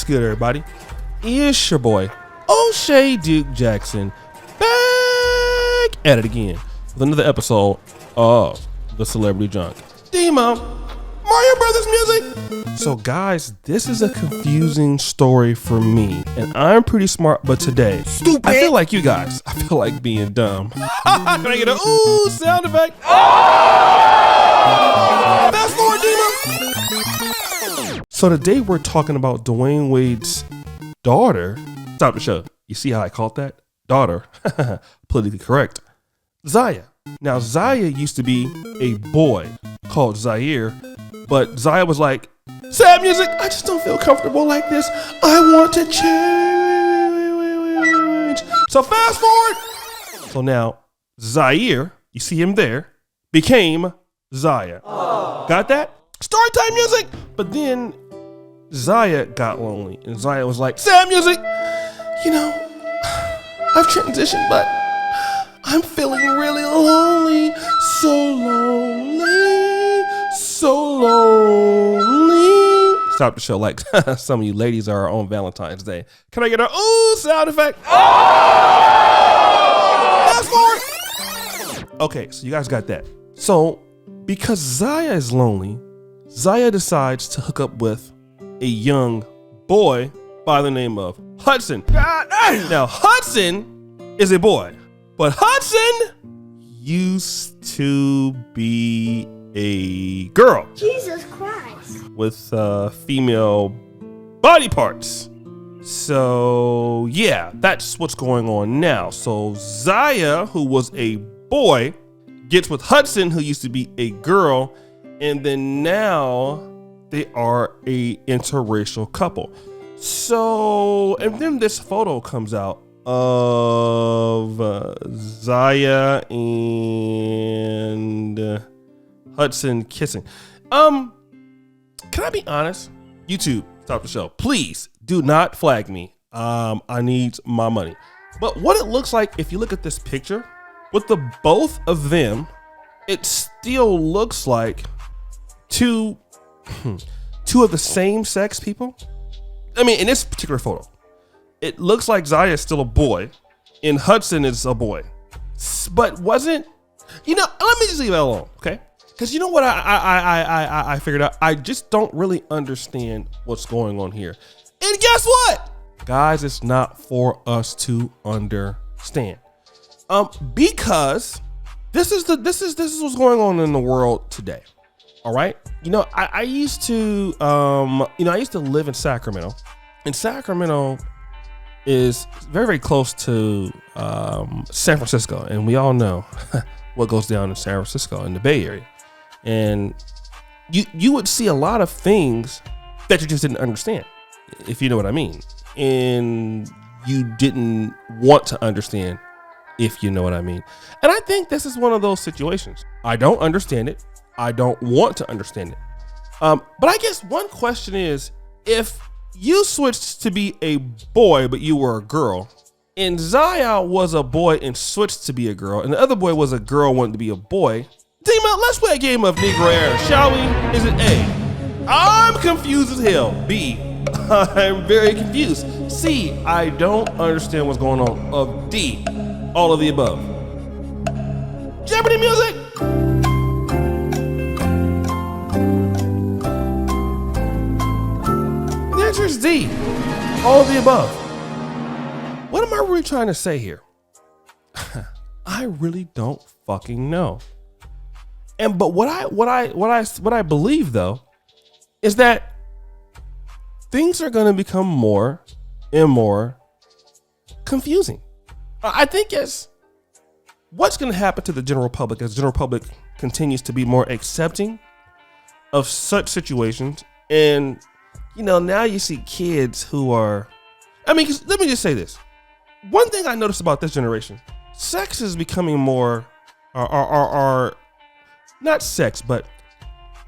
What's good, everybody? It's your boy, O'Shea Duke Jackson, back at it again with another episode of The Celebrity Junk. Demo, Mario Brothers music. So guys, this is a confusing story for me, and I'm pretty smart, but today, stupid. I feel like you guys. I feel like being dumb. Can I get a ooh sound effect? Fast forward, Demo. So today we're talking about Dwayne Wade's daughter. Stop the show. You see how I called that? Daughter. Politically correct. Zaya. Now, Zaya used to be a boy called Zaire, but Zaya was like, sad music, I just don't feel comfortable like this. I want to change. So fast forward. So now, Zaire, you see him there, became Zaya. Aww. Got that? Storytime music. But then Zaya got lonely, and Zaya was like, sad music, you know, I've transitioned, but I'm feeling really lonely, so lonely, so lonely. Stop the show like some of you ladies are on Valentine's Day. Can I get a ooh sound effect? Fast forward. Okay, so you guys got that. So because Zaya is lonely, Zaya decides to hook up with a young boy by the name of Hudson. Now, Hudson is a boy, but Hudson used to be a girl. Jesus Christ. With female body parts. So, yeah, that's what's going on now. So, Zaya, who was a boy, gets with Hudson, who used to be a girl, and then now they are a interracial couple. So, and then this photo comes out of Zaya and Hudson kissing. Can I be honest? YouTube, stop the show. Please do not flag me. I need my money. But what it looks like, if you look at this picture, with the both of them, it still looks like two of the same sex people. I mean, in this particular photo, it looks like Zaya is still a boy and Hudson is a boy. But wasn't, you know, let me just leave that alone, okay? Because you know what I figured out? I just don't really understand what's going on here. And guess what? Guys, it's not for us to understand. Because this is what's going on in the world today. All right. You know, I used to live in Sacramento, and Sacramento is very, very close to San Francisco. And we all know what goes down in San Francisco in the Bay Area. And you would see a lot of things that you just didn't understand, if you know what I mean. And you didn't want to understand, if you know what I mean. And I think this is one of those situations. I don't understand it. I don't want to understand it. But I guess one question is, if you switched to be a boy, but you were a girl, and Zaya was a boy and switched to be a girl, and the other boy was a girl wanting to be a boy, team out, let's play a game of Negro Air, shall we? Is it A, I'm confused as hell? B, I'm very confused. C, I don't understand what's going on. Of D, all of the above. Jeopardy music! The answer is D, all of the above. What am I really trying to say here? I really don't fucking know. But what I believe though is that things are going to become more and more confusing. I think as what's going to happen to the general public as the general public continues to be more accepting of such situations. And, you know, now you see kids who are, I mean, 'cause let me just say this. One thing I noticed about this generation, sex is becoming more, are not sex, but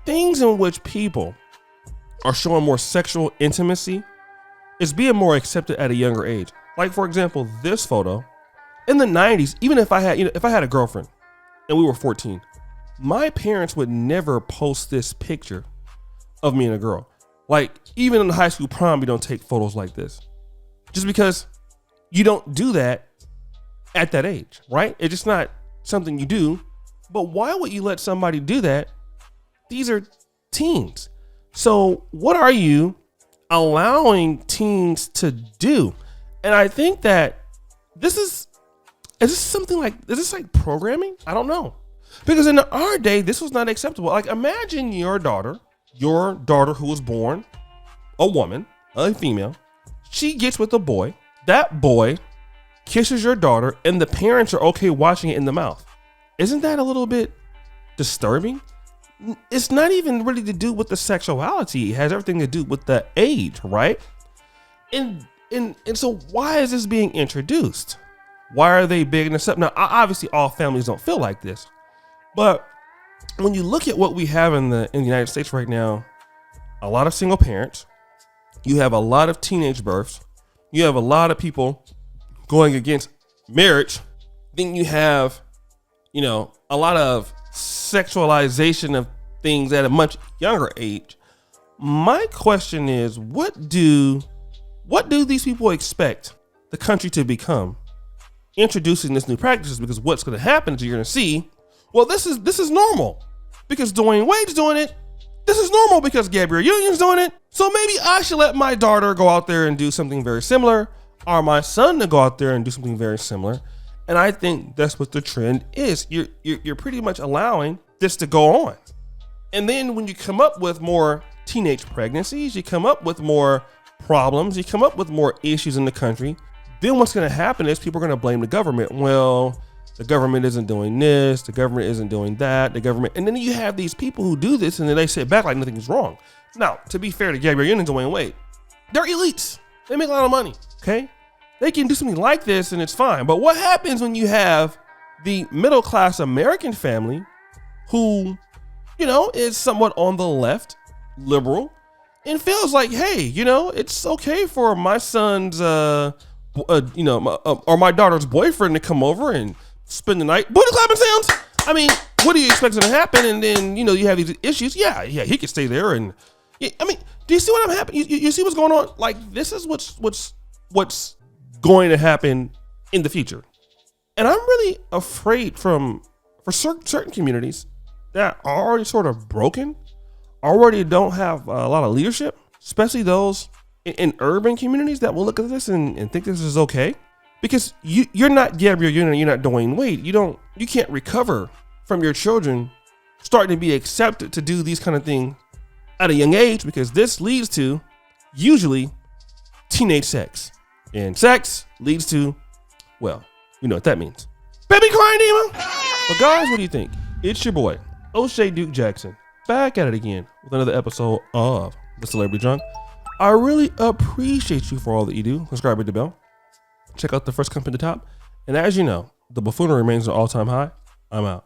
things in which people are showing more sexual intimacy is being more accepted at a younger age. Like, for example, this photo in the 90s, even if I had a girlfriend and we were 14, my parents would never post this picture of me and a girl. Like, even in the high school prom, you don't take photos like this. Just because you don't do that at that age, right? It's just not something you do. But why would you let somebody do that? These are teens. So what are you allowing teens to do? And I think that is this like programming? I don't know. Because in our day, this was not acceptable. Like, imagine your daughter who was born a woman, a female, she gets with a boy, that boy kisses your daughter, and the parents are okay watching it in the mouth. Isn't that a little bit disturbing? It's not even really to do with the sexuality. It has everything to do with the age, right? And so why is this being introduced? Why are they bigging this up? Now, obviously, all families don't feel like this, but when you look at what we have in the United States right now, a lot of single parents, you have a lot of teenage births, you have a lot of people going against marriage, then you have, a lot of sexualization of things at a much younger age. My question is, what do these people expect the country to become introducing this new practices? Because what's going to happen is you're going to see, well, this is normal because Dwayne Wade's doing it. This is normal because Gabrielle Union's doing it. So maybe I should let my daughter go out there and do something very similar, or my son to go out there and do something very similar. And I think that's what the trend is. You're pretty much allowing this to go on. And then when you come up with more teenage pregnancies, you come up with more problems, you come up with more issues in the country, then what's going to happen is people are going to blame the government. Well, the government isn't doing this, the government isn't doing that, the government. And then you have these people who do this and then they sit back like nothing is wrong. Now, to be fair to Gabrielle Union and Dwayne Wade, they're elites. They make a lot of money, okay? They can do something like this and it's fine. But what happens when you have the middle-class American family who, is somewhat on the left, liberal, and feels like, hey, it's okay for my son's, or my daughter's boyfriend to come over and spend the night. Booty clapping sounds. I mean, what do you expect to happen? And then, you have these issues. Yeah, he could stay there. And I mean, do you see what I'm happening? You see what's going on? Like, this is what's going to happen in the future. And I'm really afraid for certain communities that are already sort of broken, already don't have a lot of leadership, especially those in urban communities that will look at this and think this is okay. Because you're not Gabrielle Union, you're not Dwayne Wade. You can't recover from your children starting to be accepted to do these kind of things at a young age, because this leads to usually teenage sex. And sex leads to, well, you know what that means. Baby crying demon. But guys, what do you think? It's your boy, O'Shea Duke Jackson, back at it again with another episode of The Celebrity Drunk. I really appreciate you for all that you do. Subscribe, hit the bell. Check out the first comment at the top. And as you know, the buffoonery remains an all-time high. I'm out.